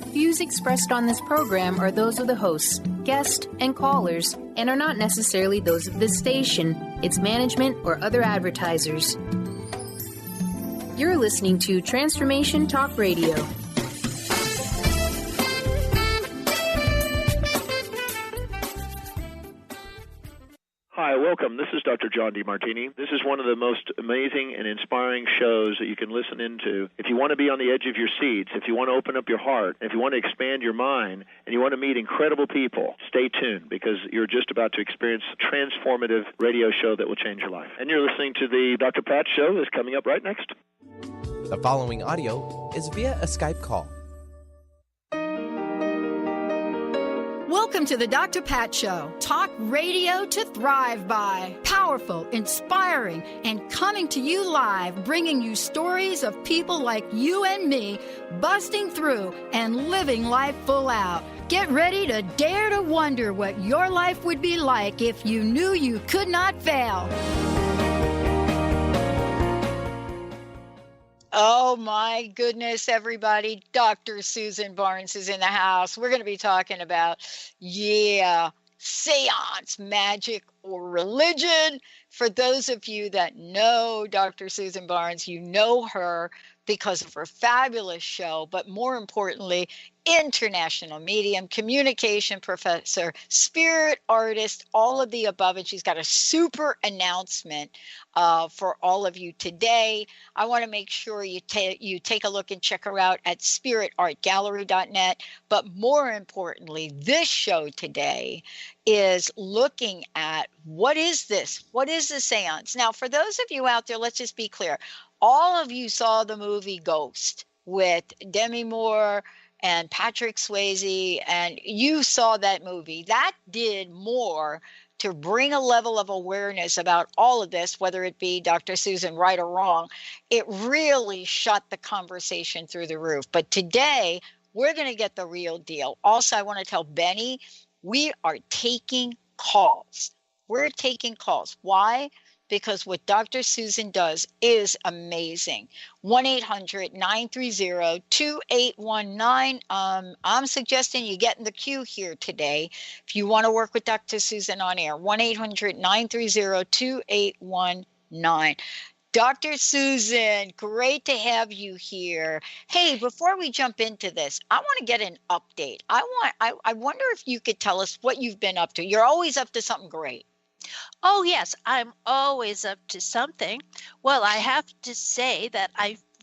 Views expressed on this program are those of the hosts, guests, and callers, and are not necessarily those of this station, its management, or other advertisers. You're listening to Transformation Talk Radio. Hi, welcome. This is Dr. John DeMartini. This is one of the most amazing and inspiring shows that you can listen into. If you want to be on the edge of your seats, if you want to open up your heart, if you want to expand your mind, and you want to meet incredible people, stay tuned because you're just about to experience a transformative radio show that will change your life. And you're listening to the Dr. Pat Show that's coming up right next. The following audio is via a Skype call. Welcome to the Dr. Pat Show. Talk radio to thrive by. Powerful, inspiring, and coming to you live, bringing you stories of people like you and me busting through and living life full out. Get ready to dare to wonder what your life would be like if you knew you could not fail. Oh my goodness, everybody. Dr. Susan Barnes is in the house. We're going to be talking about, seance, magic, or religion. For those of you that know Dr. Susan Barnes, you know her because of her fabulous show, but more importantly, international medium, communication professor, spirit artist, all of the above. And she's got a super announcement for all of you today. I want to make sure you take a look and check her out at spiritartgallery.net. But more importantly, this show today is looking at what is this? What is a seance? Now, for those of you out there, let's just be clear. All of you saw the movie Ghost with Demi Moore and Patrick Swayze, and you saw that movie. That did more to bring a level of awareness about all of this, whether it be Dr. Susan right or wrong. It really shot the conversation through the roof. But today, we're going to get the real deal. Also, I want to tell Benny, we are taking calls. We're taking calls. Why? Because what Dr. Susan does is amazing. 1-800-930-2819. I'm suggesting you get in the queue here today if you want to work with Dr. Susan on air. 1-800-930-2819. Dr. Susan, great to have you here. Hey, before we jump into this, I want to get an update. I wonder if you could tell us what you've been up to. You're always up to something great. Oh, yes, I'm always up to something. Well, I have to say that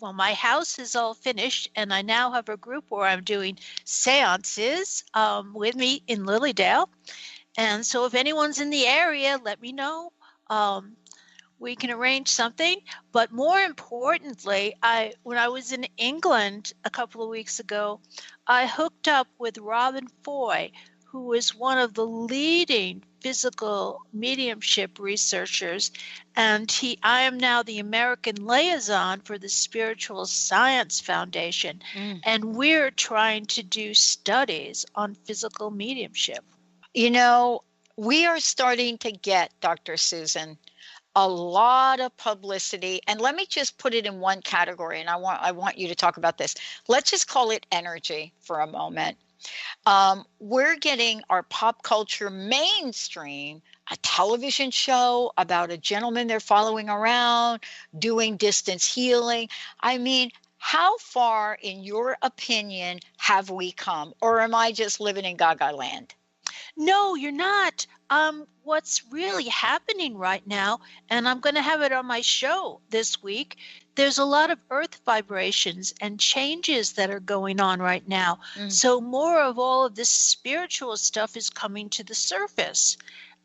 my house is all finished, and I now have a group where I'm doing seances with me in Lilydale. And so if anyone's in the area, let me know. We can arrange something. But more importantly, when I was in England a couple of weeks ago, I hooked up with Robin Foy, who is one of the leading physical mediumship researchers, and I am now the American liaison for the Spiritual Science Foundation, and we're trying to do studies on physical mediumship. You know, we are starting to get, Dr. Susan, a lot of publicity, and let me just put it in one category, and I want you to talk about this. Let's just call it energy for a moment. We're getting our pop culture mainstream, a television show about a gentleman they're following around, doing distance healing. I mean, how far, in your opinion, have we come? Or am I just living in Gaga land? No, you're not. What's really happening right now, and I'm going to have it on my show this week, there's a lot of earth vibrations and changes that are going on right now. So more of all of this spiritual stuff is coming to the surface.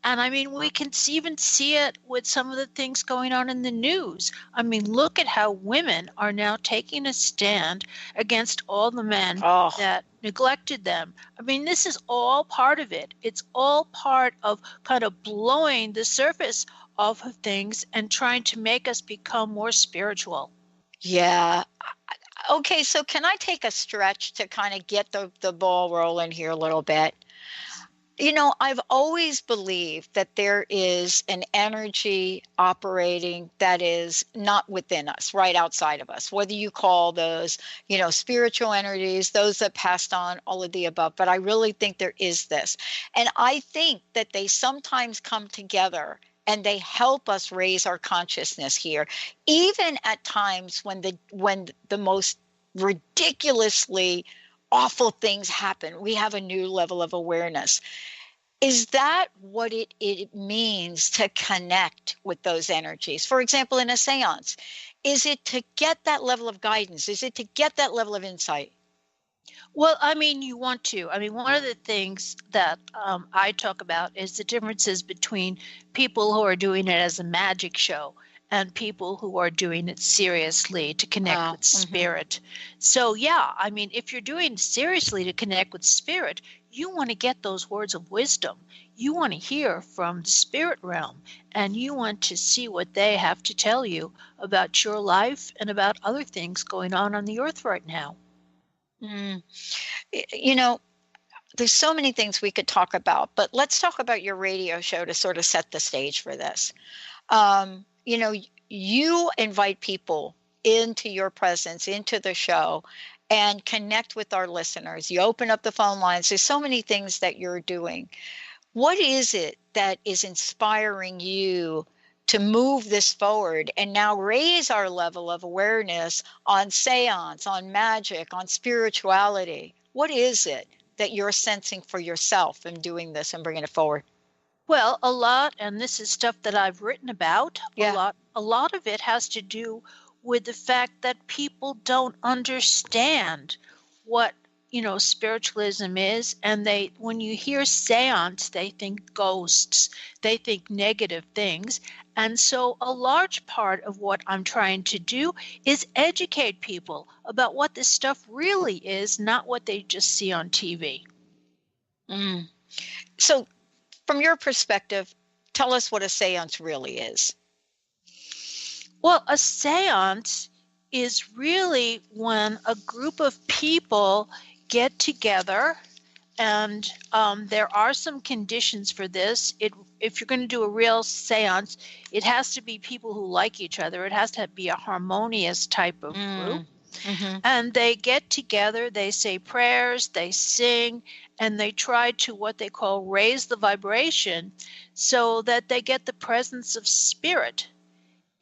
And I mean, we can even see it with some of the things going on in the news. I mean, look at how women are now taking a stand against all the men that neglected them. I mean, this is all part of it. It's all part of kind of blowing the surface off of things and trying to make us become more spiritual. Yeah. Okay, so can I take a stretch to kind of get the ball rolling here a little bit? I've always believed that there is an energy operating that is not within us, right outside of us, whether you call those, spiritual energies, those that passed on, all of the above. But I really think there is this. And I think that they sometimes come together and they help us raise our consciousness here, even at times when the most ridiculously awful things happen. We have a new level of awareness. Is that what it means to connect with those energies? For example, in a seance, is it to get that level of guidance? Is it to get that level of insight? Well, I mean, you want to. I mean, one of the things that I talk about is the differences between people who are doing it as a magic show and people who are doing it seriously to connect with spirit. So, yeah, I mean, if you're doing seriously to connect with spirit, you want to get those words of wisdom. You want to hear from the spirit realm, and you want to see what they have to tell you about your life and about other things going on the earth right now. There's so many things we could talk about, but let's talk about your radio show to sort of set the stage for this. You invite people into your presence, into the show, and connect with our listeners. You open up the phone lines. There's so many things that you're doing. What is it that is inspiring you to move this forward and now raise our level of awareness on seance, on magic, on spirituality? What is it that you're sensing for yourself in doing this and bringing it forward? Well, a lot, and this is stuff that I've written about. Yeah. A lot of it has to do with the fact that people don't understand what spiritualism is, and when you hear seance, they think ghosts, they think negative things. And so a large part of what I'm trying to do is educate people about what this stuff really is, not what they just see on TV. So from your perspective, tell us what a seance really is. Well, a seance is really when a group of people get together, and there are some conditions for this. If you're going to do a real seance, it has to be people who like each other. It has to be a harmonious type of group. And they get together, they say prayers, they sing, and they try to what they call raise the vibration so that they get the presence of spirit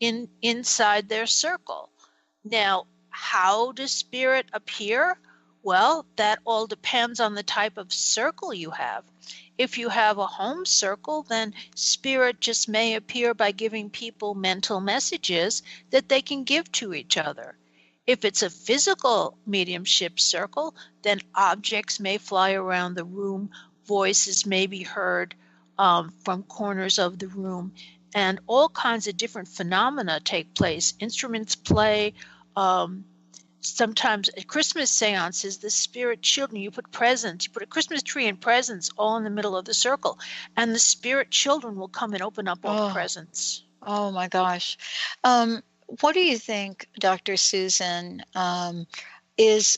inside their circle. Now, how does spirit appear? Well, that all depends on the type of circle you have. If you have a home circle, then spirit just may appear by giving people mental messages that they can give to each other. If it's a physical mediumship circle, then objects may fly around the room, voices may be heard from corners of the room, and all kinds of different phenomena take place. Instruments play. Sometimes at Christmas seances, the spirit children, you put presents, you put a Christmas tree and presents all in the middle of the circle, and the spirit children will come and open up all the presents. Oh my gosh. What do you think, Dr. Susan, is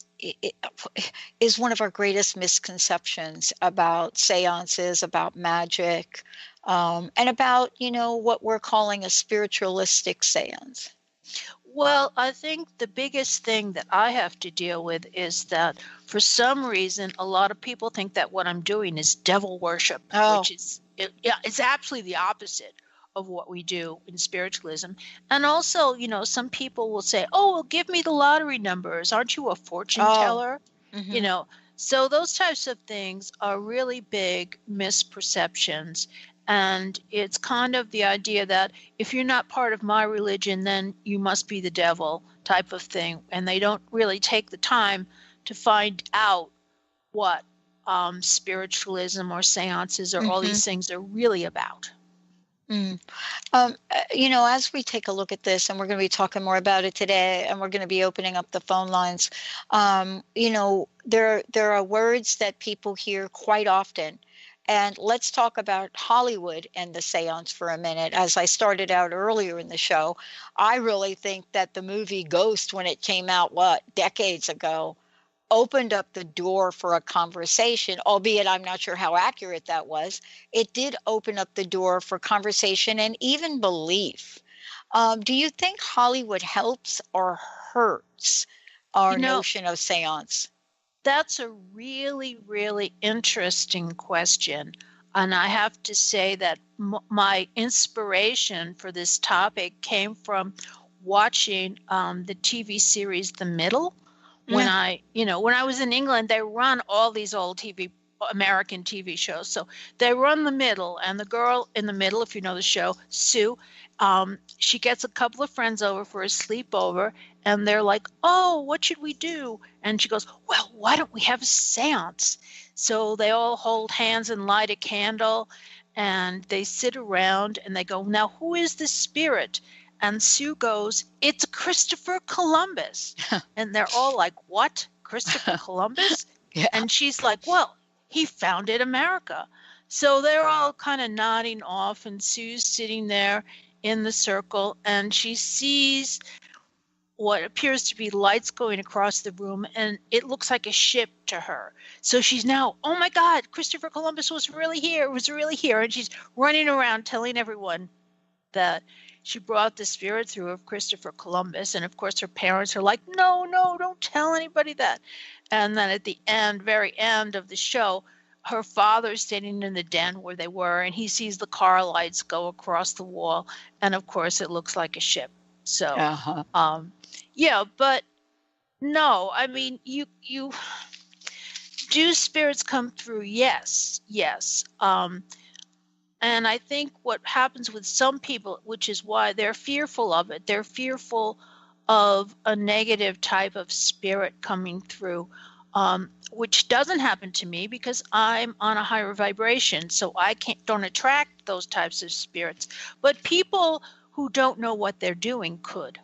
one of our greatest misconceptions about seances, about magic, and about, what we're calling a spiritualistic seance? Well, I think the biggest thing that I have to deal with is that for some reason, a lot of people think that what I'm doing is devil worship, which is it's absolutely the opposite of what we do in spiritualism. And also, some people will say, oh, well, give me the lottery numbers. Aren't you a fortune teller? So those types of things are really big misperceptions. And it's kind of the idea that if you're not part of my religion, then you must be the devil type of thing. And they don't really take the time to find out what spiritualism or seances or all these things are really about. As we take a look at this, and we're going to be talking more about it today, and we're going to be opening up the phone lines, there are words that people hear quite often. And let's talk about Hollywood and the seance for a minute. As I started out earlier in the show, I really think that the movie Ghost, when it came out, decades ago, opened up the door for a conversation, albeit I'm not sure how accurate that was. It did open up the door for conversation and even belief. Do you think Hollywood helps or hurts our notion of seance? That's a really, really interesting question. And I have to say that my inspiration for this topic came from watching the TV series The Middle. When I was in England, they run all these old American TV shows. So they run The Middle, and the girl in the middle, if you know the show, Sue, she gets a couple of friends over for a sleepover, and they're like, oh, what should we do? And she goes, well, why don't we have a seance? So they all hold hands and light a candle, and they sit around, and they go, now, who is the spirit? And Sue goes, it's Christopher Columbus. And they're all like, what? Christopher Columbus? Yeah. And she's like, well, he founded America. So they're all kind of nodding off, and Sue's sitting there in the circle, and she sees what appears to be lights going across the room, and it looks like a ship to her. So she's now, oh my God, Christopher Columbus was really here, and she's running around telling everyone that she brought the spirit through of Christopher Columbus. And of course her parents are like, no, don't tell anybody that. And then at the very end of the show, her father's standing in the den where they were, and he sees the car lights go across the wall, and of course it looks like a ship. So but no, I mean, you do spirits come through? Yes. And I think what happens with some people, which is why they're fearful of it, they're fearful of a negative type of spirit coming through, which doesn't happen to me because I'm on a higher vibration, so I don't attract those types of spirits. But people who don't know what they're doing could.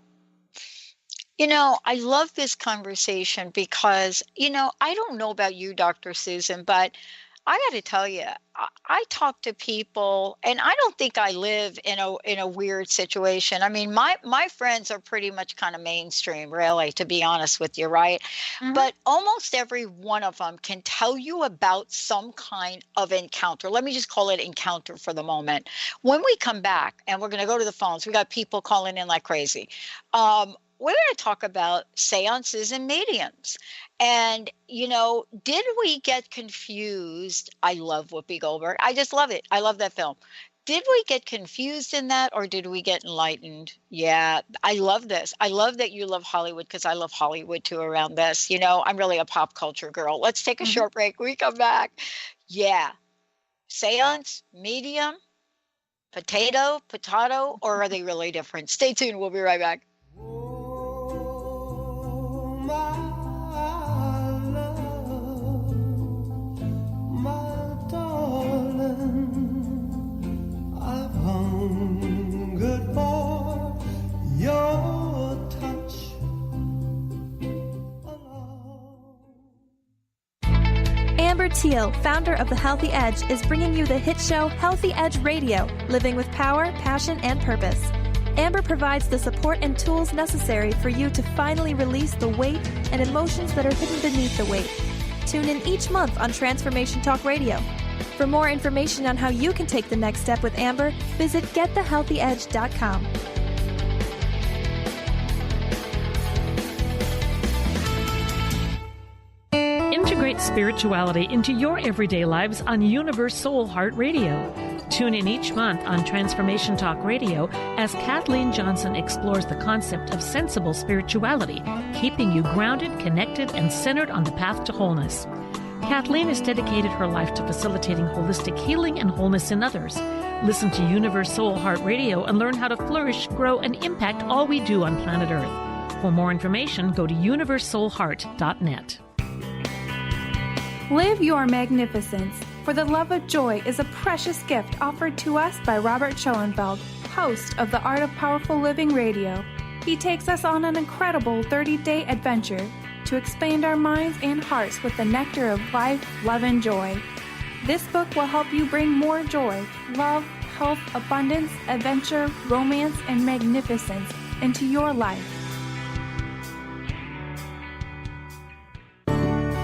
I love this conversation because, I don't know about you, Dr. Susan, but I got to tell you, I talk to people, and I don't think I live in a weird situation. I mean, my friends are pretty much kind of mainstream, really, to be honest with you, right? Mm-hmm. But almost every one of them can tell you about some kind of encounter. Let me just call it encounter for the moment. When we come back, and we're going to go to the phones, we got people calling in like crazy. We're going to talk about seances and mediums. And, did we get confused? I love Whoopi Goldberg. I just love it. I love that film. Did we get confused in that, or did we get enlightened? Yeah, I love this. I love that you love Hollywood, because I love Hollywood too around this. I'm really a pop culture girl. Let's take a short break. We come back. Yeah. Seance, medium, potato, or are they really different? Stay tuned. We'll be right back. Amber Teal, founder of The Healthy Edge, is bringing you the hit show Healthy Edge Radio, living with power, passion, and purpose. Amber provides the support and tools necessary for you to finally release the weight and emotions that are hidden beneath the weight. Tune in each month on Transformation Talk Radio. For more information on how you can take the next step with Amber, visit getthehealthyedge.com. Integrate spirituality into your everyday lives on Universe Soul Heart Radio. Tune in each month on Transformation Talk Radio as Kathleen Johnson explores the concept of sensible spirituality, keeping you grounded, connected, and centered on the path to wholeness. Kathleen has dedicated her life to facilitating holistic healing and wholeness in others. Listen to Universe Soul Heart Radio and learn how to flourish, grow, and impact all we do on planet Earth. For more information, go to universesoulheart.net. Live your magnificence, for the love of joy is a precious gift offered to us by Robert Schoenfeld, host of the Art of Powerful Living Radio. He takes us on an incredible 30-day adventure to expand our minds and hearts with the nectar of life, love, and joy. This book will help you bring more joy, love, health, abundance, adventure, romance, and magnificence into your life.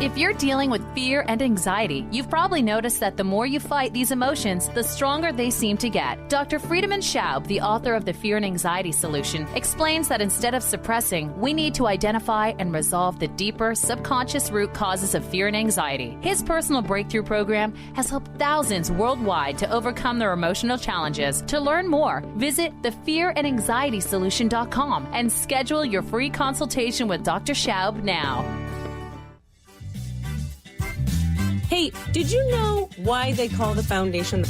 If you're dealing with fear and anxiety, you've probably noticed that the more you fight these emotions, the stronger they seem to get. Dr. Friedemann Schaub, the author of The Fear and Anxiety Solution, explains that instead of suppressing, we need to identify and resolve the deeper, subconscious root causes of fear and anxiety. His personal breakthrough program has helped thousands worldwide to overcome their emotional challenges. To learn more, visit thefearandanxietysolution.com and schedule your free consultation with Dr. Schaub now. Hey, did you know why they call the foundation?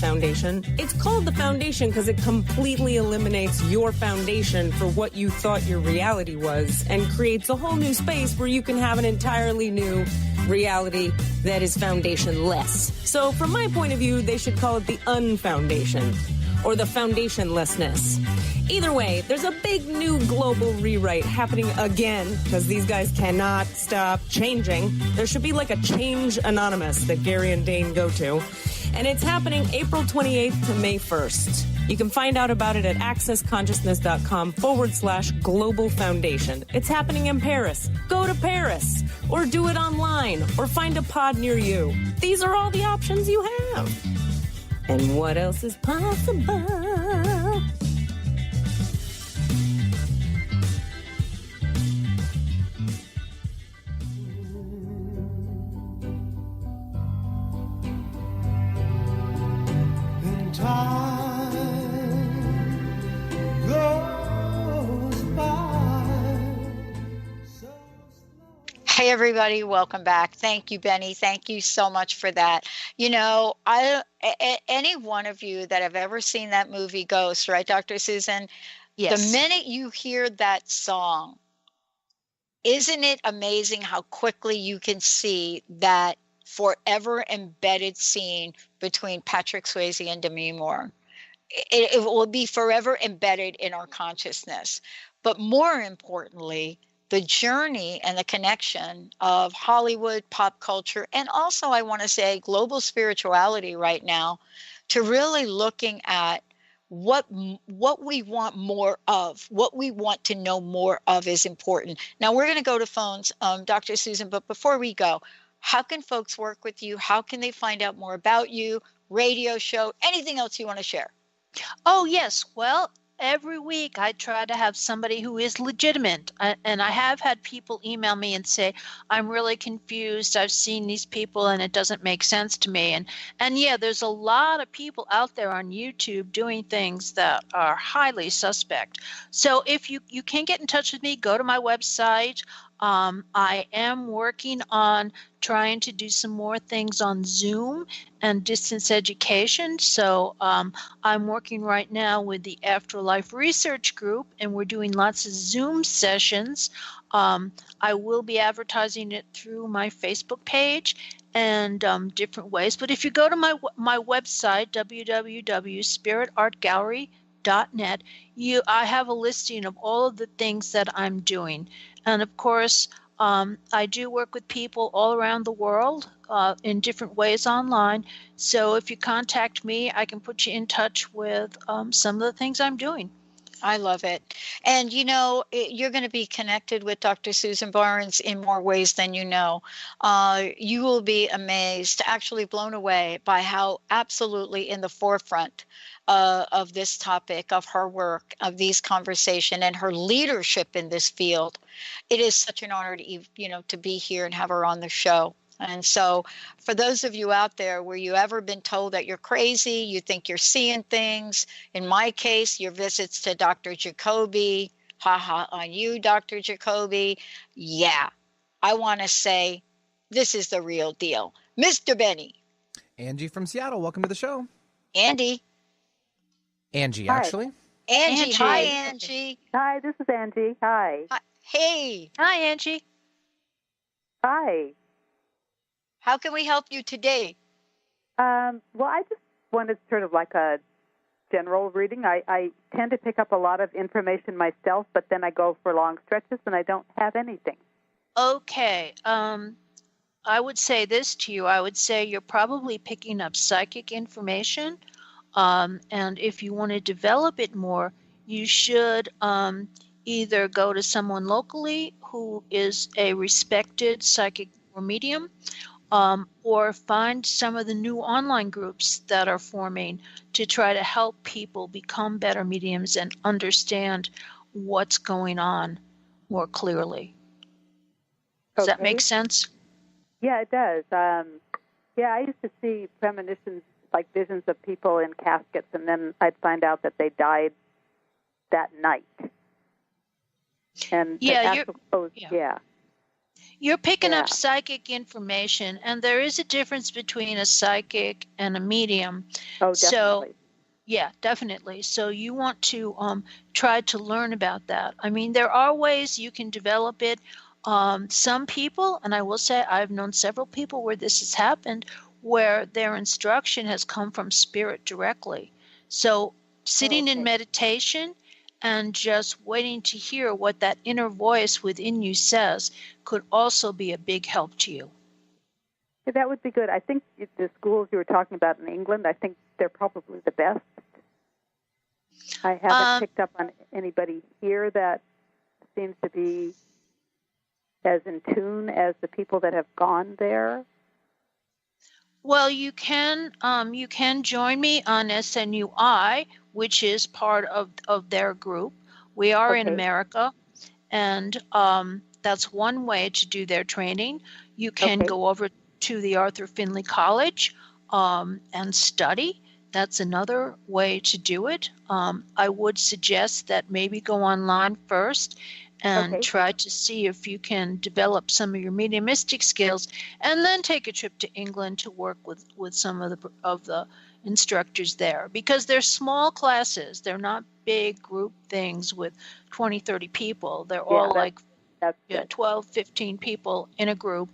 It's called the foundation because it completely eliminates your foundation for what you thought your reality was and creates a whole new space where you can have an entirely new reality that is foundationless. So from my point of view, they should call it the unfoundation or the foundationlessness. Either way, there's a big new global rewrite happening again because these guys cannot stop changing. There should be like a Change Anonymous that Gary and Dane go to. And it's happening April 28th to May 1st. You can find out about it at accessconsciousness.com/global foundation. It's happening in Paris. Go to Paris or do it online or find a pod near you. These are all the options you have. And what else is possible? Hey, everybody. Welcome back. Thank you, Benny. Thank you so much for that. You know, any one of you that have ever seen that movie Ghost, right, Dr. Susan? Yes. The minute you hear that song, isn't it amazing how quickly you can see that forever embedded scene between Patrick Swayze and Demi Moore? It will be forever embedded in our consciousness. But more importantly, the journey and the connection of Hollywood, pop culture, and also I want to say global spirituality right now to really looking at what we want more of, what we want to know more of is important. Now we're going to go to phones, Dr. Susan, but before we go, how can folks work with you? How can they find out more about you, radio show, anything else you want to share? Oh, yes. Well, every week I try to have somebody who is legitimate. And I have had people email me and say, I'm really confused. I've seen these people and it doesn't make sense to me. And yeah, there's a lot of people out there on YouTube doing things that are highly suspect. So if you can get in touch with me, go to my website. I am working on trying to do some more things on Zoom and distance education. So I'm working right now with the Afterlife Research Group, and we're doing lots of Zoom sessions. I will be advertising it through my Facebook page and different ways. But if you go to my website, www.spiritartgallery.net, I have a listing of all of the things that I'm doing. And of course, I do work with people all around the world in different ways online. So if you contact me, I can put you in touch with some of the things I'm doing. I love it. And, you know, you're going to be connected with Dr. Susan Barnes in more ways than you know. You will be amazed, actually blown away by how absolutely in the forefront of this topic, of her work, of these conversations, and her leadership in this field. It is such an honor to be here and have her on the show. And so for those of you out there where you ever been told that you're crazy, you think you're seeing things, in my case, your visits to Dr. Jacoby, haha on you, Dr. Jacoby. Yeah, I want to say this is the real deal. Mr. Benny. Angie from Seattle, welcome to the show. Angie, actually. Angie. Hi, Angie. Hi, this is Angie. Hi. Hey. Hi, Angie. Hi. How can we help you today? Well, I just wanted sort of like a general reading. I tend to pick up a lot of information myself, but then I go for long stretches and I don't have anything. Okay. I would say this to you. I would say you're probably picking up psychic information. And if you want to develop it more, you should either go to someone locally who is a respected psychic or medium, or find some of the new online groups that are forming to try to help people become better mediums and understand what's going on more clearly. Does that make sense? Yeah, it does. I used to see premonitions, like visions of people in caskets, and then I'd find out that they died that night. And you're picking up psychic information, and there is a difference between a psychic and a medium. Oh, definitely. So, yeah, definitely. So you want to try to learn about that. I mean, there are ways you can develop it. Some people, and I will say I've known several people where this has happened, where their instruction has come from spirit directly. So sitting in meditation and just waiting to hear what that inner voice within you says could also be a big help to you. Yeah, that would be good. I think the schools you were talking about in England, I think they're probably the best. I haven't picked up on anybody here that seems to be as in tune as the people that have gone there. Well, you can join me on SNUI, which is part of their group. We are in America, and that's one way to do their training. You can go over to the Arthur Findlay College and study. That's another way to do it. I would suggest that maybe go online first and try to see if you can develop some of your mediumistic skills, and then take a trip to England to work with some of the instructors there, because they're small classes. They're not big group things with 20, 30 people. They're all like 12, 15 people in a group,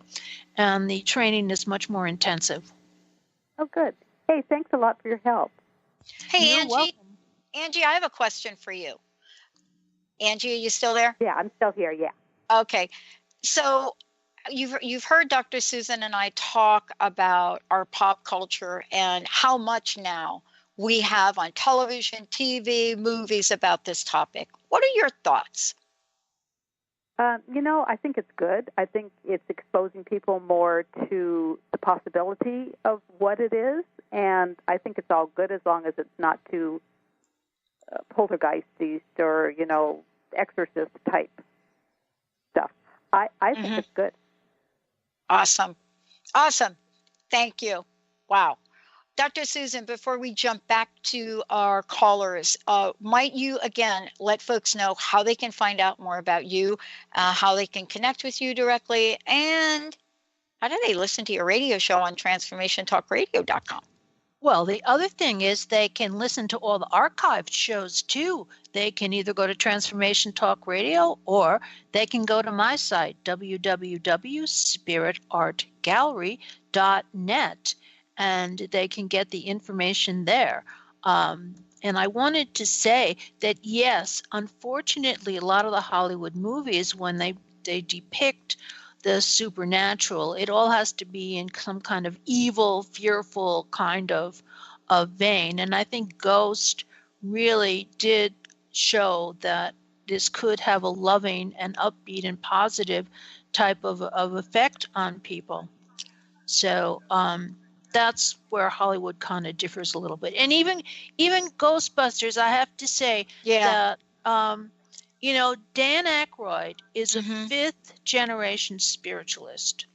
and the training is much more intensive. Oh, good. Hey, thanks a lot for your help. Hey, You're Angie. welcome. Angie, I have a question for you. Angie, are you still there? Yeah, I'm still here, yeah. Okay. So you've heard Dr. Susan and I talk about our pop culture and how much now we have on television, TV, movies about this topic. What are your thoughts? I think it's good. I think it's exposing people more to the possibility of what it is, and I think it's all good as long as it's not too poltergeist-y or, exorcist type stuff. I think it's good. Awesome. Thank you. Wow. Dr. Susan, before we jump back to our callers, might you again let folks know how they can find out more about you, how they can connect with you directly, and how do they listen to your radio show on transformationtalkradio.com? Well, the other thing is they can listen to all the archived shows too. They can either go to Transformation Talk Radio, or they can go to my site, www.spiritartgallery.net, and they can get the information there. And I wanted to say that, yes, unfortunately, a lot of the Hollywood movies, when they depict the supernatural, it all has to be in some kind of evil, fearful kind of vein. And I think Ghost really did show that this could have a loving and upbeat and positive type of effect on people. So that's where Hollywood kind of differs a little bit. And even Ghostbusters, I have to say that Dan Aykroyd is a fifth-generation spiritualist.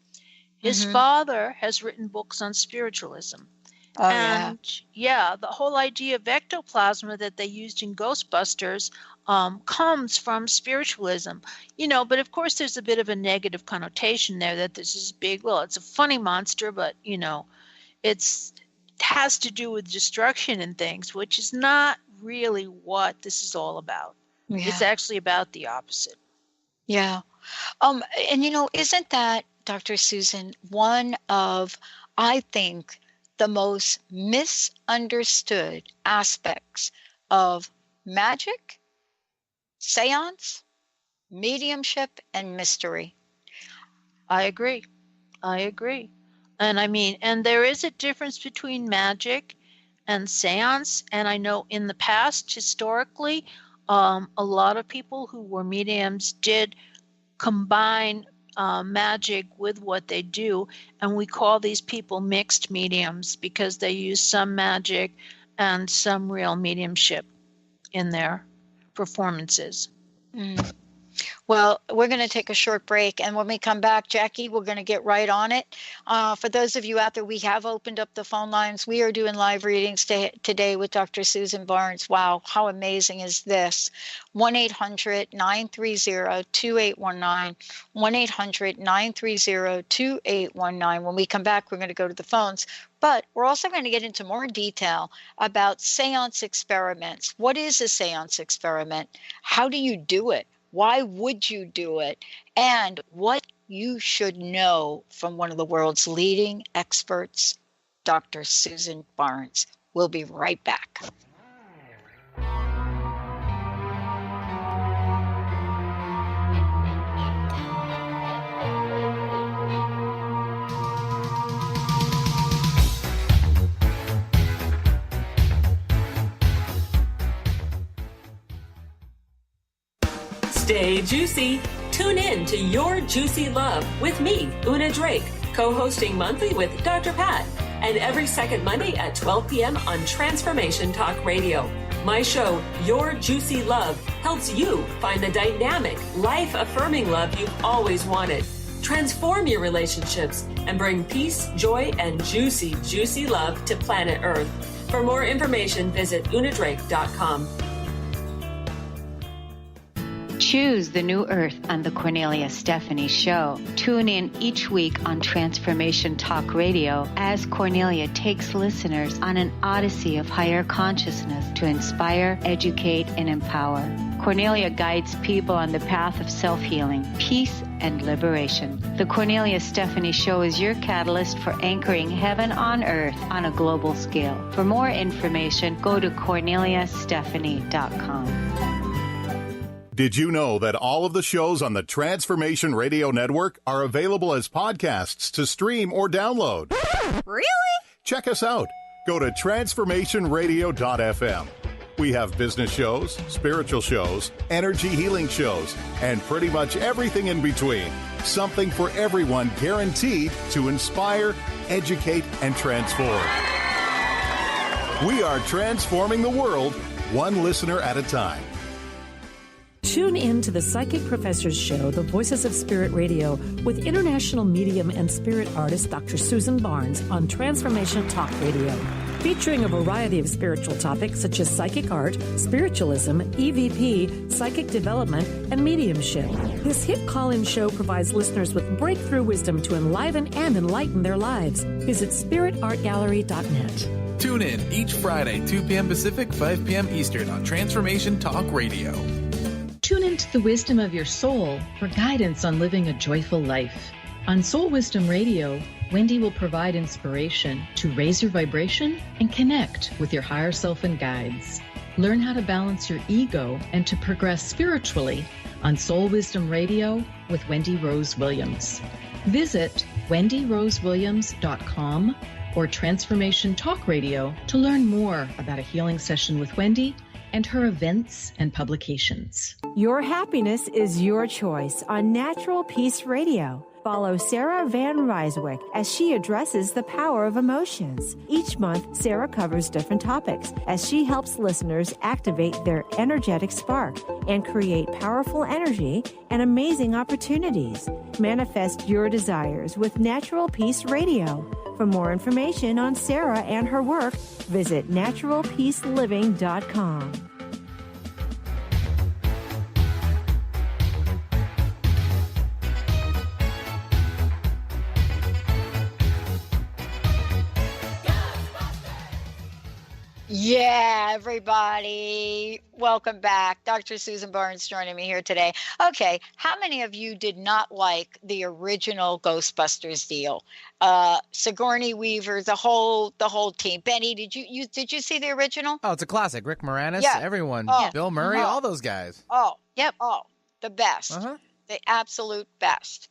His father has written books on spiritualism. The whole idea of ectoplasma that they used in Ghostbusters comes from spiritualism. But of course there's a bit of a negative connotation there, that this is big, it's a funny monster, but, it has to do with destruction and things, which is not really what this is all about. Yeah. It's actually about the opposite. Yeah. And, isn't that, Dr. Susan, one of, I think, the most misunderstood aspects of magic, seance, mediumship, and mystery? I agree. And there is a difference between magic and seance. And I know in the past, historically, a lot of people who were mediums did combine magic with what they do. And we call these people mixed mediums because they use some magic and some real mediumship in their performances. Mm. Well, we're going to take a short break, and when we come back, Jackie, we're going to get right on it. For those of you out there, we have opened up the phone lines. We are doing live readings today with Dr. Susan Barnes. Wow, how amazing is this? 1-800-930-2819, 1-800-930-2819. When we come back, we're going to go to the phones. But we're also going to get into more detail about seance experiments. What is a seance experiment? How do you do it? Why would you do it? And what you should know from one of the world's leading experts, Dr. Susan Barnes. We'll be right back. Stay juicy. Tune in to Your Juicy Love with me, Una Drake, co-hosting monthly with Dr. Pat, and every second Monday at 12 p.m. on Transformation Talk Radio. My show, Your Juicy Love, helps you find the dynamic, life-affirming love you've always wanted. Transform your relationships and bring peace, joy, and juicy, juicy love to planet Earth. For more information, visit unadrake.com. Choose the new earth on the Cornelia Stephanie Show. Tune in each week on Transformation Talk Radio as Cornelia takes listeners on an odyssey of higher consciousness to inspire, educate, and empower. Cornelia guides people on the path of self-healing, peace, and liberation. The Cornelia Stephanie Show is your catalyst for anchoring heaven on earth on a global scale. For more information, go to corneliastephanie.com. Did you know that all of the shows on the Transformation Radio Network are available as podcasts to stream or download? Really? Check us out. Go to transformationradio.fm. We have business shows, spiritual shows, energy healing shows, and pretty much everything in between. Something for everyone, guaranteed to inspire, educate, and transform. We are transforming the world, one listener at a time. Tune in to the Psychic Professors Show, The Voices of Spirit Radio, with international medium and spirit artist Dr. Susan Barnes on Transformation Talk Radio, featuring a variety of spiritual topics such as psychic art, spiritualism, EVP, psychic development, and mediumship. This hit call-in show provides listeners with breakthrough wisdom to enliven and enlighten their lives. Visit spiritartgallery.net. Tune in each Friday, 2 p.m. Pacific, 5 p.m. Eastern on Transformation Talk Radio. Tune into the wisdom of your soul for guidance on living a joyful life. On Soul Wisdom Radio, Wendy will provide inspiration to raise your vibration and connect with your higher self and guides. Learn how to balance your ego and to progress spiritually on Soul Wisdom Radio with Wendy Rose Williams. Visit wendyrosewilliams.com or Transformation Talk Radio to learn more about a healing session with Wendy and her events and publications. Your happiness is your choice on Natural Peace Radio. Follow Sarah Van Ryswick as she addresses the power of emotions. Each month, Sarah covers different topics as she helps listeners activate their energetic spark and create powerful energy and amazing opportunities. Manifest your desires with Natural Peace Radio. For more information on Sarah and her work, visit naturalpeaceliving.com. Yeah, everybody. Welcome back. Dr. Susan Barnes joining me here today. Okay, how many of you did not like the original Ghostbusters deal? Sigourney Weaver, the whole team. Benny, did you see the original? Oh, it's a classic. Rick Moranis, Yeah. everyone. Oh. Bill Murray, all those guys. Oh, yep. Oh, the best. The absolute best.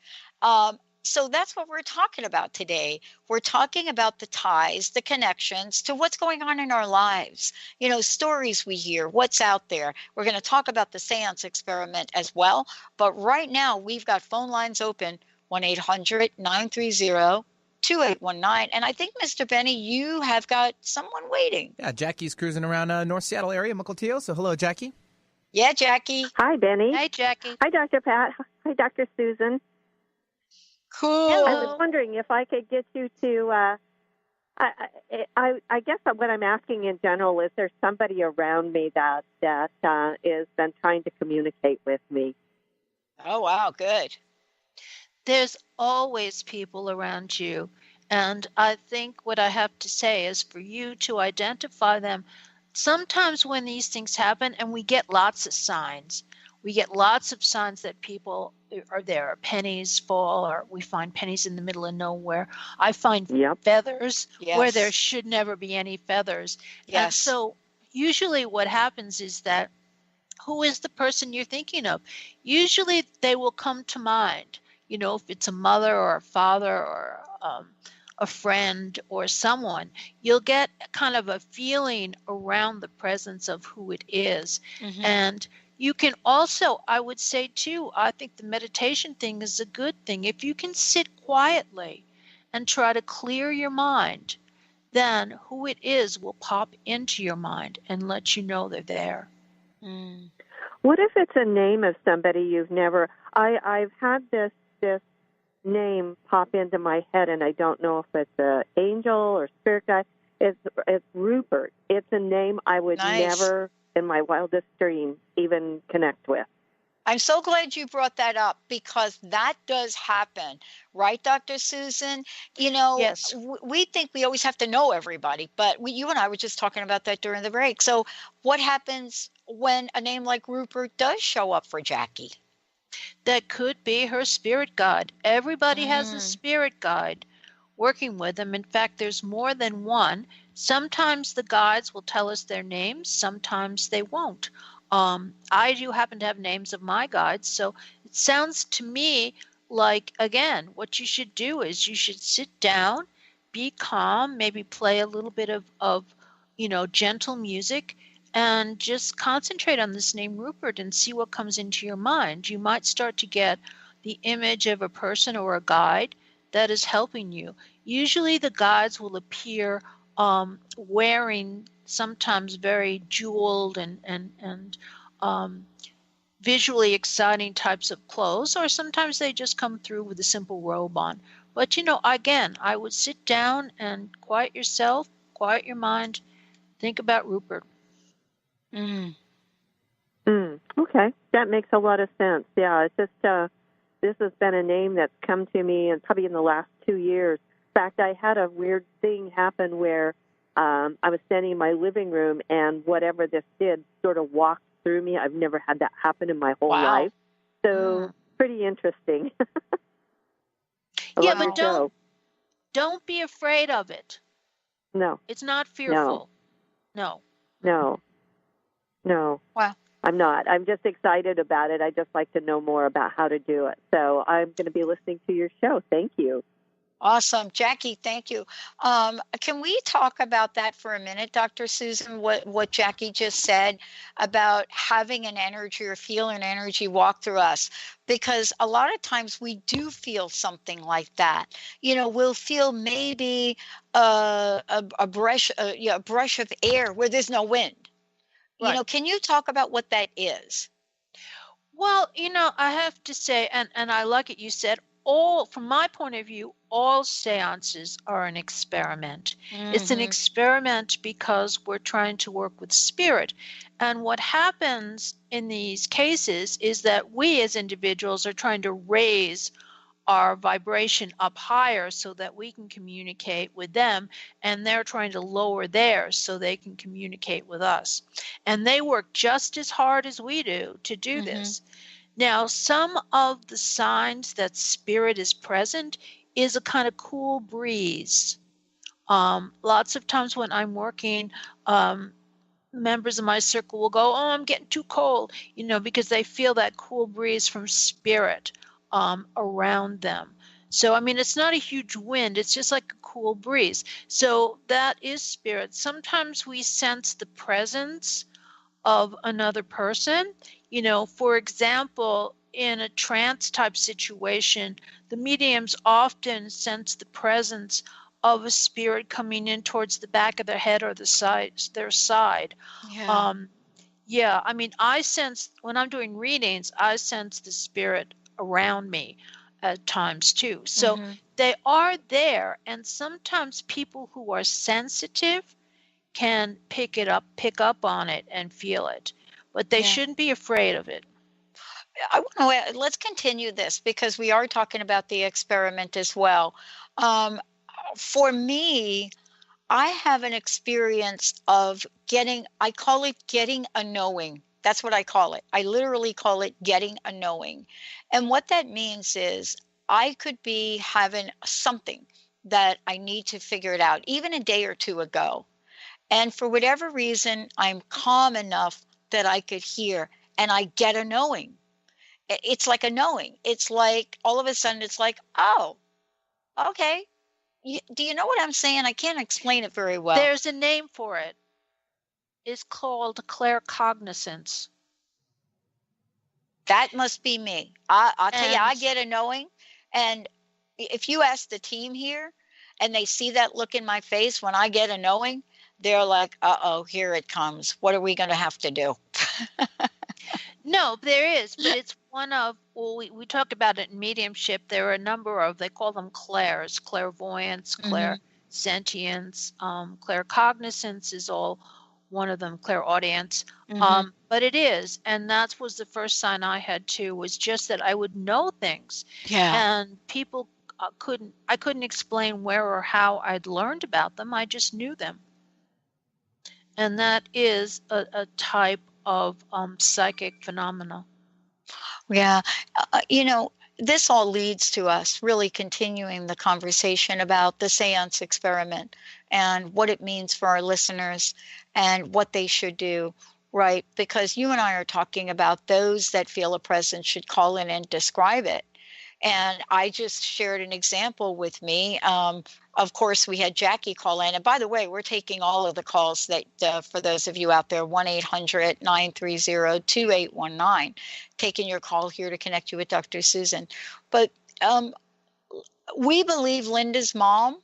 So that's what we're talking about today. We're talking about the ties, the connections to what's going on in our lives. You know, stories we hear, what's out there. We're going to talk about the seance experiment as well. But right now, we've got phone lines open 1-800-930-2819. And I think, Mr. Benny, you have got someone waiting. Yeah, Jackie's cruising around North Seattle area, Mukilteo. So hello, Jackie. Yeah, Jackie. Hi, Benny. Hi, Jackie. Hi, Dr. Pat. Hi, Dr. Susan. Cool. I was wondering if I could get you to, I guess what I'm asking in general is there somebody around me that is been trying to communicate with me? Oh, wow, good. There's always people around you. And I think what I have to say is for you to identify them. Sometimes when these things happen, and we get lots of signs, that people are there. Pennies fall, or we find pennies in the middle of nowhere. I find feathers where there should never be any feathers. Yes. And so usually what happens is that who is the person you're thinking of? Usually they will come to mind. You know, if it's a mother or a father or a friend or someone, you'll get kind of a feeling around the presence of who it is. Mm-hmm. And you can also, I would say too, I think the meditation thing is a good thing. If you can sit quietly and try to clear your mind, then who it is will pop into your mind and let you know they're there. Mm. What if it's a name of somebody you've never... I've had this name pop into my head, and I don't know if it's an angel or spirit guide. It's Rupert. It's a name I would never, in my wildest dreams, even connect with. I'm so glad you brought that up, because that does happen. Right, Dr. Susan? You know, yes. We think we always have to know everybody, but you and I were just talking about that during the break. So what happens when a name like Rupert does show up for Jackie? That could be her spirit guide. Everybody has a spirit guide working with them. In fact, there's more than one. Sometimes the guides will tell us their names. Sometimes they won't. I do happen to have names of my guides. So it sounds to me like, again, what you should do is you should sit down, be calm, maybe play a little bit of gentle music, and just concentrate on this name Rupert and see what comes into your mind. You might start to get the image of a person or a guide that is helping you. Usually the guides will appear wearing sometimes very jeweled and visually exciting types of clothes, or sometimes they just come through with a simple robe on. But, again, I would sit down and quiet yourself, quiet your mind, think about Rupert. Okay, that makes a lot of sense. Yeah, it's just this has been a name that's come to me, and probably in the last 2 years. In fact, I had a weird thing happen where I was standing in my living room, and whatever this did sort of walked through me. I've never had that happen in my whole life. So pretty interesting. Yeah, but don't be afraid of it. No. It's not fearful. No. Wow. I'm not. I'm just excited about it. I just like to know more about how to do it. So I'm going to be listening to your show. Thank you. Awesome. Jackie, thank you. Can we talk about that for a minute, Dr. Susan, what Jackie just said about having an energy or feeling an energy walk through us? Because a lot of times we do feel something like that. We'll feel maybe a brush of air where there's no wind. Right. Can you talk about what that is? Well, I have to say, and I like it, you said, from my point of view, all seances are an experiment. It's an experiment because we're trying to work with spirit. And what happens in these cases is that we as individuals are trying to raise our vibration up higher so that we can communicate with them, and they're trying to lower theirs so they can communicate with us. And they work just as hard as we do to do this. Now, some of the signs that spirit is present is a kind of cool breeze. Lots of times when I'm working, members of my circle will go, "Oh, I'm getting too cold," because they feel that cool breeze from spirit around them. So, it's not a huge wind. It's just like a cool breeze. So that is spirit. Sometimes we sense the presence of another person. For example, in a trance type situation, the mediums often sense the presence of a spirit coming in towards the back of their head or their side. Yeah. Yeah, I mean, I sense when I'm doing readings, I sense the spirit around me at times too. So they are there, and sometimes people who are sensitive can pick up on it and feel it, but they shouldn't be afraid of it. I want to let's continue this because we are talking about the experiment as well. For me, I have an experience of I call it getting a knowing. That's what I call it. I literally call it getting a knowing. And what that means is I could be having something that I need to figure it out, even a day or two ago. And for whatever reason, I'm calm enough that I could hear and I get a knowing. It's like a knowing. It's like all of a sudden it's like, oh, okay. Do you know what I'm saying? I can't explain it very well. There's a name for it. It's called claircognizance. That must be me. I'll tell you, I get a knowing. And if you ask the team here and they see that look in my face when I get a knowing, they're like, uh-oh, here it comes. What are we going to have to do? No, there is, but it's one of, well, we talked about it in mediumship. There are a number of, they call them clairs, clairvoyance, clairsentience, claircognizance is all one of them, clairaudience. But it is, and that was the first sign I had too, was just that I would know things. Yeah. And people I couldn't explain where or how I'd learned about them. I just knew them. And that is a type of psychic phenomena. Yeah. This all leads to us really continuing the conversation about the seance experiment and what it means for our listeners and what they should do, right? Because you and I are talking about those that feel a presence should call in and describe it. And I just shared an example with me. Of course, we had Jackie call in. And by the way, we're taking all of the calls that for those of you out there, 1-800-930-2819, taking your call here to connect you with Dr. Susan. But we believe Linda's mom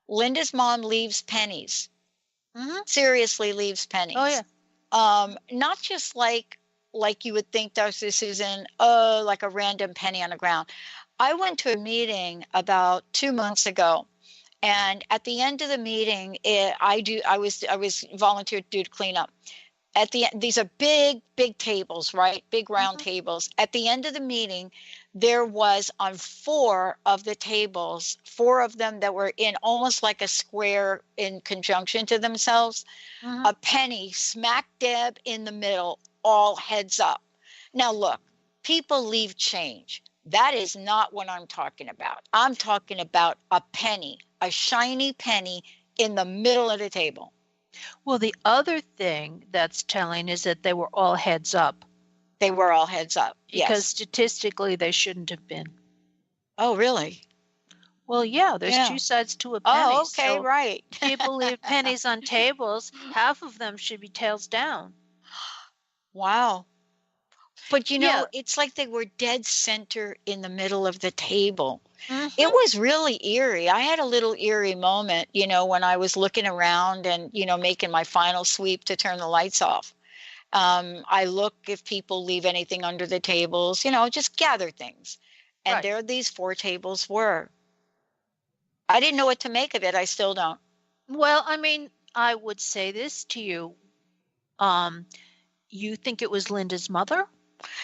leaves pennies. Seriously leaves pennies. Oh, yeah. Not just like you would think, Dr. Susan, like a random penny on the ground. I went to a meeting about 2 months ago, and at the end of the meeting, I was volunteered to do cleanup. At the end, these are big tables, right? Big round tables. At the end of the meeting, there was on 4 of the tables, 4 of them that were in almost like a square in conjunction to themselves, a penny smack dab in the middle, all heads up. Now, look, people leave change. That is not what I'm talking about. I'm talking about a penny, a shiny penny in the middle of the table. Well, the other thing that's telling is that they were all heads up. They were all heads up, because statistically they shouldn't have been. Oh, really? Well, yeah, there's 2 sides to a penny. Oh, okay, so right. People leave pennies on tables. Half of them should be tails down. Wow. But it's like they were dead center in the middle of the table. It was really eerie. I had a little eerie moment, when I was looking around and, making my final sweep to turn the lights off. I look if people leave anything under the tables, just gather things. And there these 4 tables were. I didn't know what to make of it. I still don't. Well, I mean, I would say this to you. You think it was Linda's mother?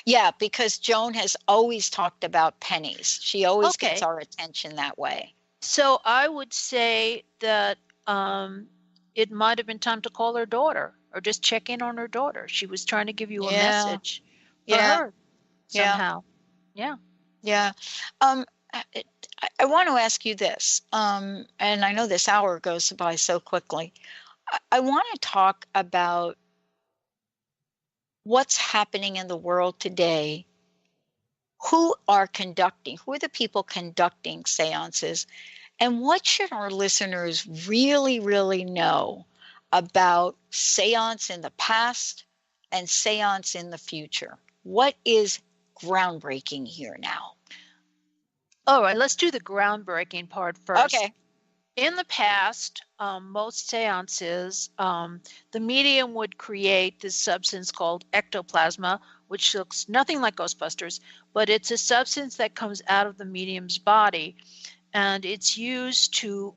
Yeah, because Joan has always talked about pennies. She always gets our attention that way. So I would say that it might have been time to call her daughter or just check in on her daughter. She was trying to give you a message for her somehow. Yeah. Yeah. I want to ask you this, and I know this hour goes by so quickly. I want to talk about what's happening in the world today. Who are the people conducting seances, and what should our listeners really, really know about seance in the past and seance in the future? What is groundbreaking here now. All right, let's do the groundbreaking part first. Okay. In the past, most seances, the medium would create this substance called ectoplasma, which looks nothing like Ghostbusters, but it's a substance that comes out of the medium's body, and it's used to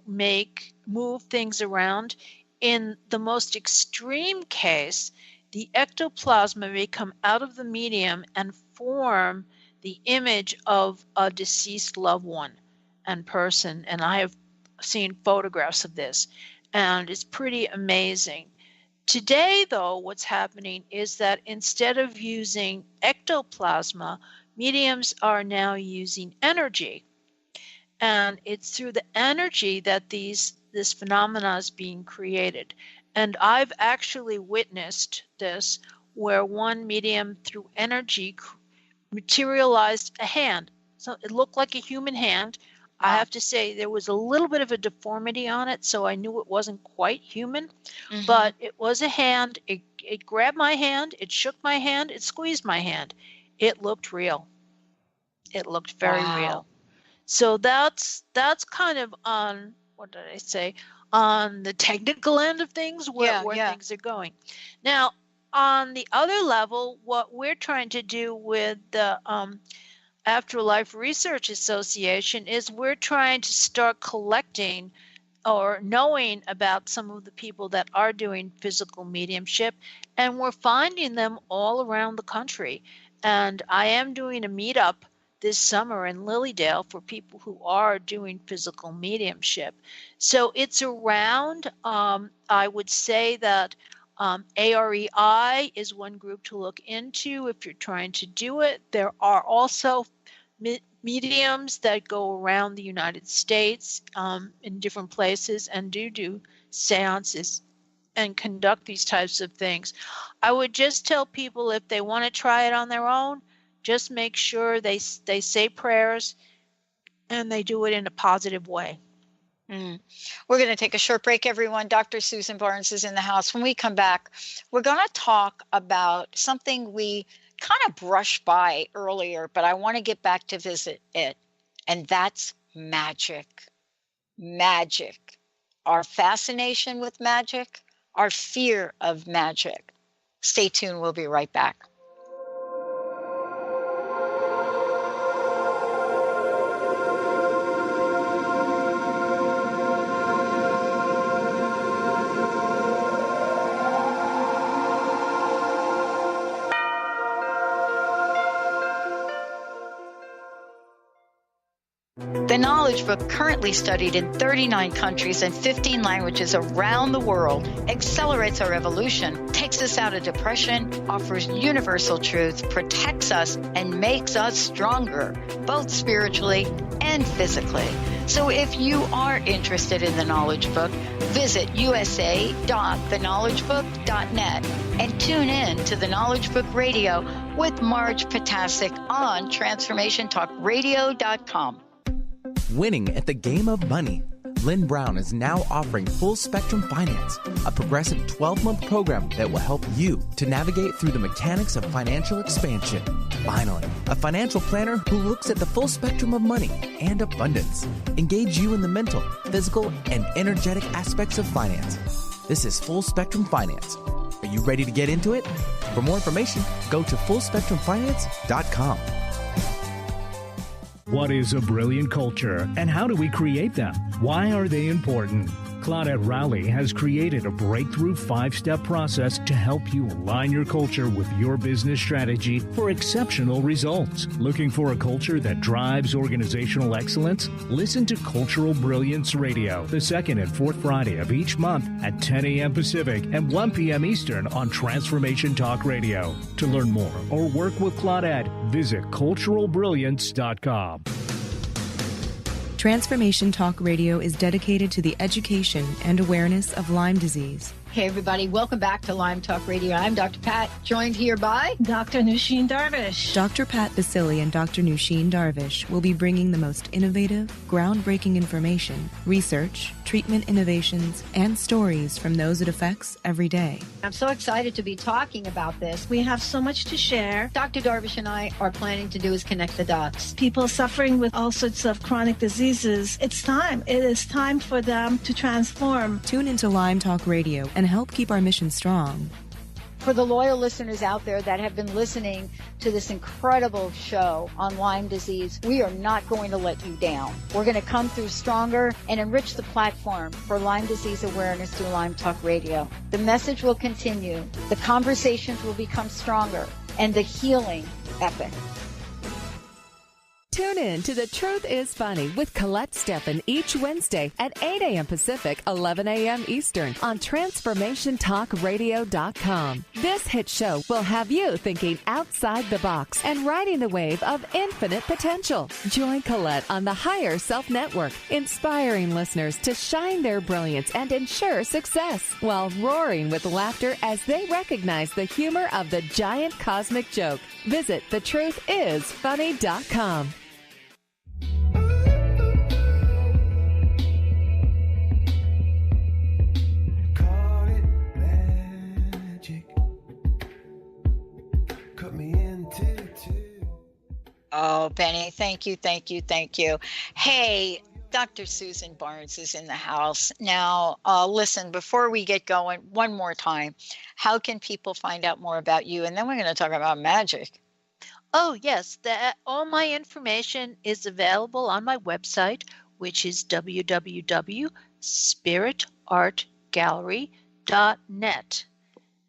move things around. In the most extreme case, the ectoplasma may come out of the medium and form the image of a deceased loved one and person, and I have seen photographs of this, and it's pretty amazing. Today, though, what's happening is that instead of using ectoplasma, mediums are now using energy, and it's through the energy that this phenomena is being created. And I've actually witnessed this, where one medium through energy materialized a hand. So it looked like a human hand. I have to say there was a little bit of a deformity on it, so I knew it wasn't quite human, but it was a hand. It grabbed my hand, it shook my hand, it squeezed my hand. It looked real. It looked very real. So that's kind of on, what did I say, on the technical end of things, where things are going. Now, on the other level, what we're trying to do with the Afterlife Research Association is we're trying to start collecting or knowing about some of the people that are doing physical mediumship, and we're finding them all around the country. And I am doing a meetup this summer in Lilydale for people who are doing physical mediumship. So it's around, I would say that AREI is one group to look into if you're trying to do it. There are also mediums that go around the United States in different places and do seances and conduct these types of things. I would just tell people, if they want to try it on their own, just make sure they say prayers and they do it in a positive way. We're going to take a short break, everyone. Dr. Susan Barnes is in the house. When we come back, we're going to talk about something we kind of brushed by earlier, but I want to get back to visit it, and that's magic. Magic. Our fascination with magic, our fear of magic. Stay tuned. We'll be right back. The Knowledge Book, currently studied in 39 countries and 15 languages around the world, accelerates our evolution, takes us out of depression, offers universal truth, protects us, and makes us stronger, both spiritually and physically. So if you are interested in the Knowledge Book, visit usa.theknowledgebook.net and tune in to the Knowledge Book Radio with Marge Potasic on TransformationTalkRadio.com. Winning at the game of money. Lynn Brown is now offering Full Spectrum Finance, a progressive 12-month program that will help you to navigate through the mechanics of financial expansion. Finally, a financial planner who looks at the full spectrum of money and abundance. Engage you in the mental, physical, and energetic aspects of finance. This is Full Spectrum Finance. Are you ready to get into it? For more information, go to fullspectrumfinance.com. What is a brilliant culture, and how do we create them? Why are they important? Claudette Rowley has created a breakthrough 5-step process to help you align your culture with your business strategy for exceptional results. Looking for a culture that drives organizational excellence? Listen to Cultural Brilliance Radio, the second and fourth Friday of each month at 10 a.m. Pacific and 1 p.m. Eastern on Transformation Talk Radio. To learn more or work with Claudette, visit culturalbrilliance.com. Transformation Talk Radio is dedicated to the education and awareness of Lyme disease. Hey, everybody. Welcome back to Lyme Talk Radio. I'm Dr. Pat, joined here by Dr. Nusheen Darvish. Dr. Pat Basili and Dr. Nusheen Darvish will be bringing the most innovative, groundbreaking information, research, treatment innovations, and stories from those it affects every day. I'm so excited to be talking about this. We have so much to share. Dr. Darvish and I are planning to do is connect the dots. People suffering with all sorts of chronic diseases, it's time. It is time for them to transform. Tune into Lyme Talk Radio and help keep our mission strong. For the loyal listeners out there that have been listening to this incredible show on Lyme disease, we are not going to let you down. We're going to come through stronger and enrich the platform for Lyme disease awareness through Lyme Talk Radio. The message will continue, the conversations will become stronger, and the healing epic. Tune in to The Truth is Funny with Colette Steffen each Wednesday at 8 a.m. Pacific, 11 a.m. Eastern on TransformationTalkRadio.com. This hit show will have you thinking outside the box and riding the wave of infinite potential. Join Colette on the Higher Self Network, inspiring listeners to shine their brilliance and ensure success while roaring with laughter as they recognize the humor of the giant cosmic joke. Visit TheTruthIsFunny.com. Oh, Penny, thank you. Hey, Dr. Susan Barnes is in the house. Now, listen, before we get going, one more time, how can people find out more about you? And then we're going to talk about magic. Oh, yes. All my information is available on my website, which is www.spiritartgallery.net.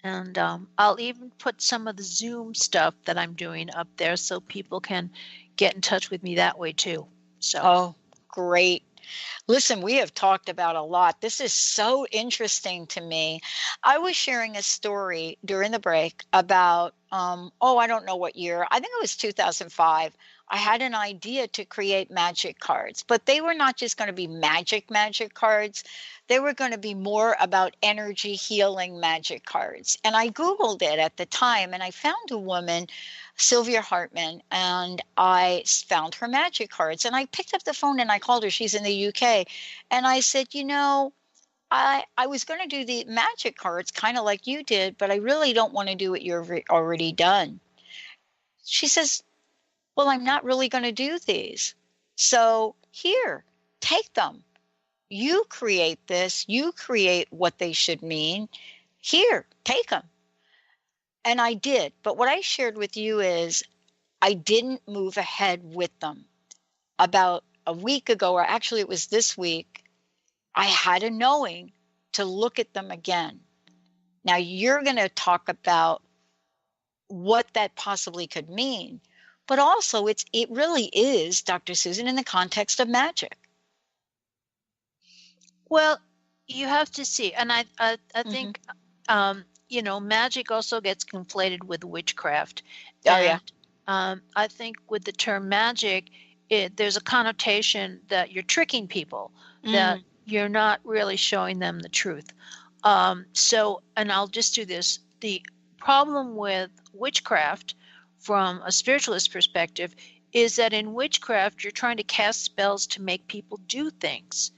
And I'll even put some of the Zoom stuff that I'm doing up there so people can get in touch with me that way too. So. Oh, great. Listen, we have talked about a lot. This is so interesting to me. I was sharing a story during the break about, I don't know what year. I think it was 2005. I had an idea to create magic cards, but they were not just going to be magic cards. They were going to be more about energy healing magic cards. And I Googled it at the time, and I found a woman, Sylvia Hartman, and I found her magic cards. And I picked up the phone and I called her. She's in the UK. And I said, I was going to do the magic cards kind of like you did, but I really don't want to do what you've already done. She says, well, I'm not really going to do these. So here, take them. You create this. You create what they should mean. Here, take them. And I did. But what I shared with you is I didn't move ahead with them. About a week ago, or actually it was this week, I had a knowing to look at them again. Now you're going to talk about what that possibly could mean. But also it really is, Dr. Susan, in the context of magic. Well, you have to see. And I think, magic also gets conflated with witchcraft. I think with the term magic, there's a connotation that you're tricking people, that you're not really showing them the truth. And I'll just do this. The problem with witchcraft from a spiritualist perspective is that in witchcraft, you're trying to cast spells to make people do things.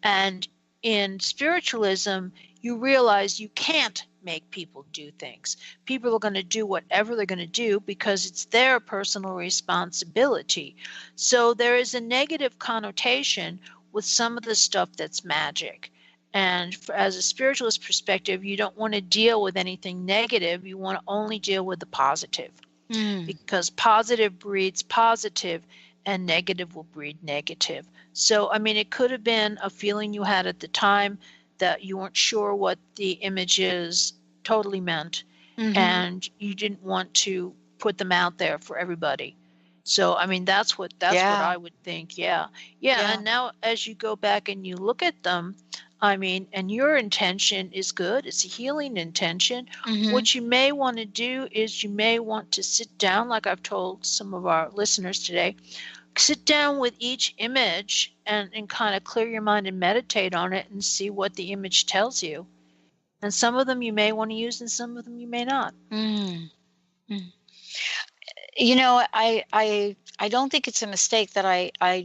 And in spiritualism, you realize you can't make people do things. People are going to do whatever they're going to do because it's their personal responsibility. So there is a negative connotation with some of the stuff that's magic. And as a spiritualist perspective, you don't want to deal with anything negative. You want to only deal with the positive. Because positive breeds positive and negative will breed negative. So, it could have been a feeling you had at the time that you weren't sure what the images totally meant, and you didn't want to put them out there for everybody. So, that's what I would think. Yeah. And now as you go back and you look at them, and your intention is good. It's a healing intention. What you may want to do is you may want to sit down, like I've told some of our listeners today, sit down with each image and kind of clear your mind and meditate on it and see what the image tells you. And some of them you may want to use and some of them you may not. Mm. You know, I don't think it's a mistake that I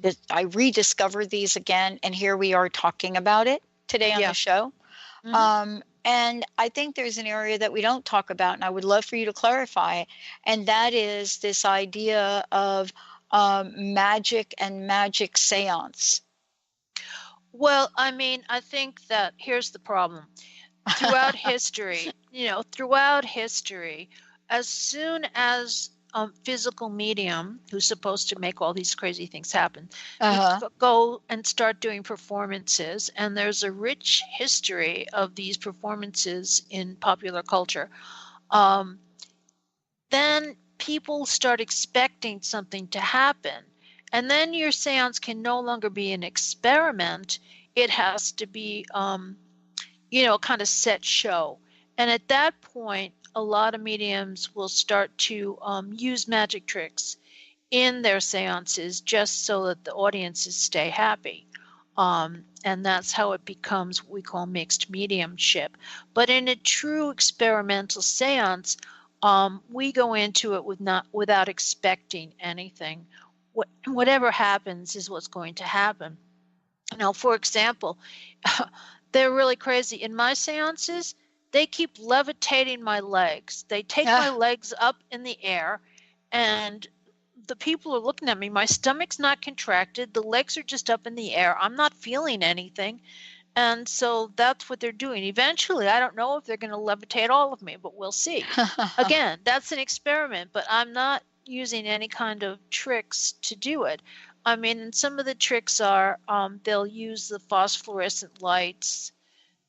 rediscovered these again, and here we are talking about it today on the show. And I think there's an area that we don't talk about, and I would love for you to clarify, and that is this idea of magic and magic seance. Well, I mean, I think that here's the problem. Throughout history, as soon as physical medium, who's supposed to make all these crazy things happen, go and start doing performances, and there's a rich history of these performances in popular culture, then people start expecting something to happen. And then your seance can no longer be an experiment. It has to be, a kind of set show. And at that point, a lot of mediums will start to use magic tricks in their seances just so that the audiences stay happy. And that's how it becomes what we call mixed mediumship. But in a true experimental seance, we go into it without expecting anything. Whatever happens is what's going to happen. Now, for example, they're really crazy. In my seances, they keep levitating my legs. They take my legs up in the air, and the people are looking at me. My stomach's not contracted. The legs are just up in the air. I'm not feeling anything. And so that's what they're doing. Eventually, I don't know if they're going to levitate all of me, but we'll see. Again, that's an experiment, but I'm not using any kind of tricks to do it. I mean, and some of the tricks are they'll use the phosphorescent lights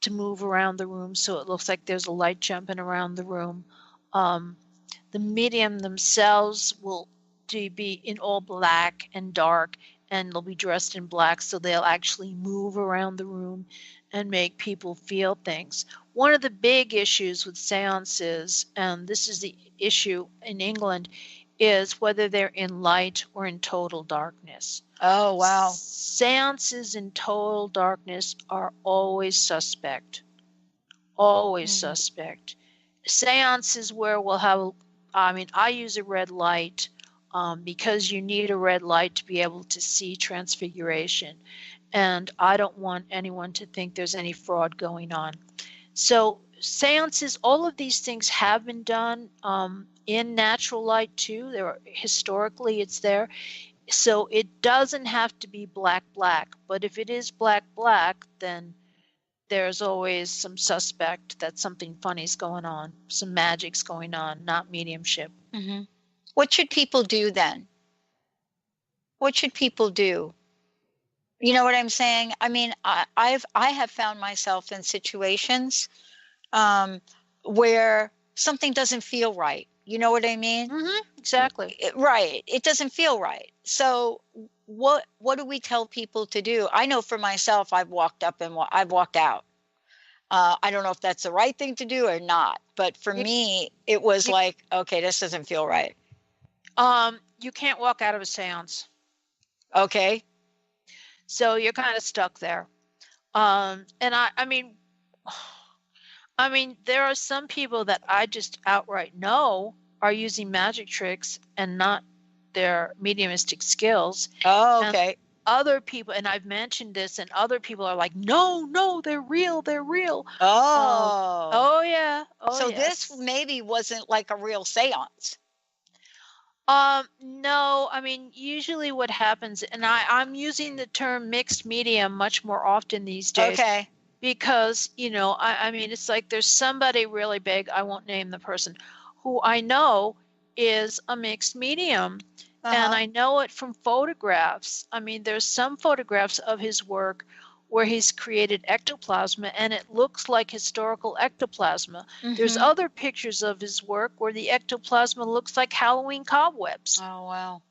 to move around the room so it looks like there's a light jumping around the room. The medium themselves will be in all black and dark, and they'll be dressed in black, so they'll actually move around the room and make people feel things. One of the big issues with seances, and this is the issue in England, is whether they're in light or in total darkness. Oh, wow. Seances in total darkness are always suspect. Always suspect. Seances where we'll have, I use a red light because you need a red light to be able to see transfiguration. And I don't want anyone to think there's any fraud going on. So seances, all of these things have been done in natural light too. Historically, it's there. So it doesn't have to be black, but if it is black, then there's always some suspect that something funny's going on, some magic's going on, not mediumship. Mm-hmm. What should people do then? What should people do? You know what I'm saying? I mean, I have found myself in situations where something doesn't feel right. You know what I mean? Mm-hmm, exactly. Right. It doesn't feel right. So what do we tell people to do? I know for myself, I've walked up and I've walked out. I don't know if that's the right thing to do or not. But for me, it was like, okay, this doesn't feel right. You can't walk out of a seance. Okay. So you're kind of stuck there. And I mean, there are some people that I just outright know are using magic tricks and not their mediumistic skills. Oh, okay. And other people, and I've mentioned this, and other people are like, no, they're real. Oh. Yeah. So this maybe wasn't like a real seance. No, I mean, usually what happens, and I'm using the term mixed medium much more often these days. Okay. Because, I mean, it's like there's somebody really big, I won't name the person, who I know is a mixed medium. And I know it from photographs. I mean, there's some photographs of his work where he's created ectoplasma, and it looks like historical ectoplasma. Mm-hmm. There's other pictures of his work where the ectoplasma looks like Halloween cobwebs. Oh, wow.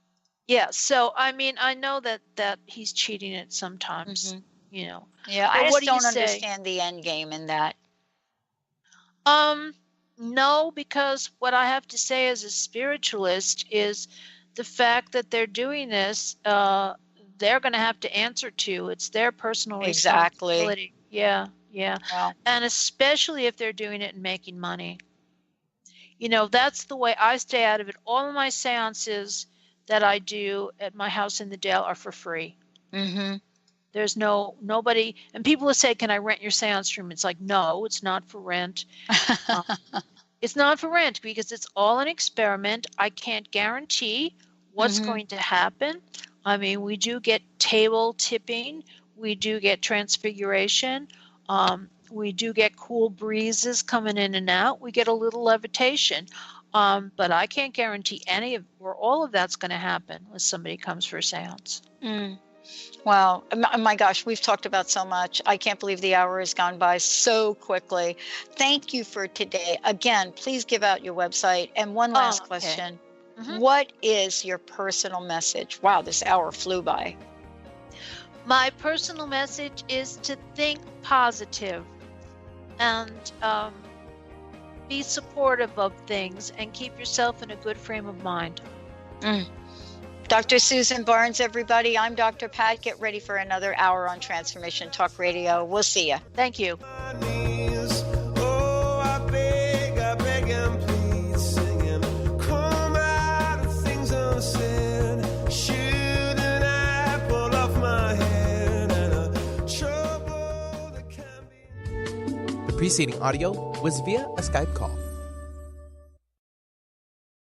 Yeah, so, I mean, I know that he's cheating it sometimes. Mm-hmm. Yeah, but I just don't understand the end game in that. No, because what I have to say as a spiritualist is the fact that they're doing this, they're going to have to answer to. It's their personal responsibility. Yeah. Yeah. Wow. And especially if they're doing it and making money. You know, that's the way I stay out of it. All of my seances that I do at my house in the Dale are for free. Mm-hmm. There's nobody, and people will say, can I rent your seance room? It's like, no, it's not for rent. It's not for rent because it's all an experiment. I can't guarantee what's going to happen. I mean, we do get table tipping. We do get transfiguration. We do get cool breezes coming in and out. We get a little levitation. But I can't guarantee any of or all of that's going to happen when somebody comes for a seance. Wow. My gosh, we've talked about so much. I can't believe the hour has gone by so quickly. Thank you for today. Again, please give out your website. And one last question. What is your personal message? Wow, this hour flew by. My personal message is to think positive and be supportive of things and keep yourself in a good frame of mind. Dr. Susan Barnes, everybody. I'm Dr. Pat. Get ready for another hour on Transformation Talk Radio. We'll see you. Thank you. The preceding audio was via a Skype call.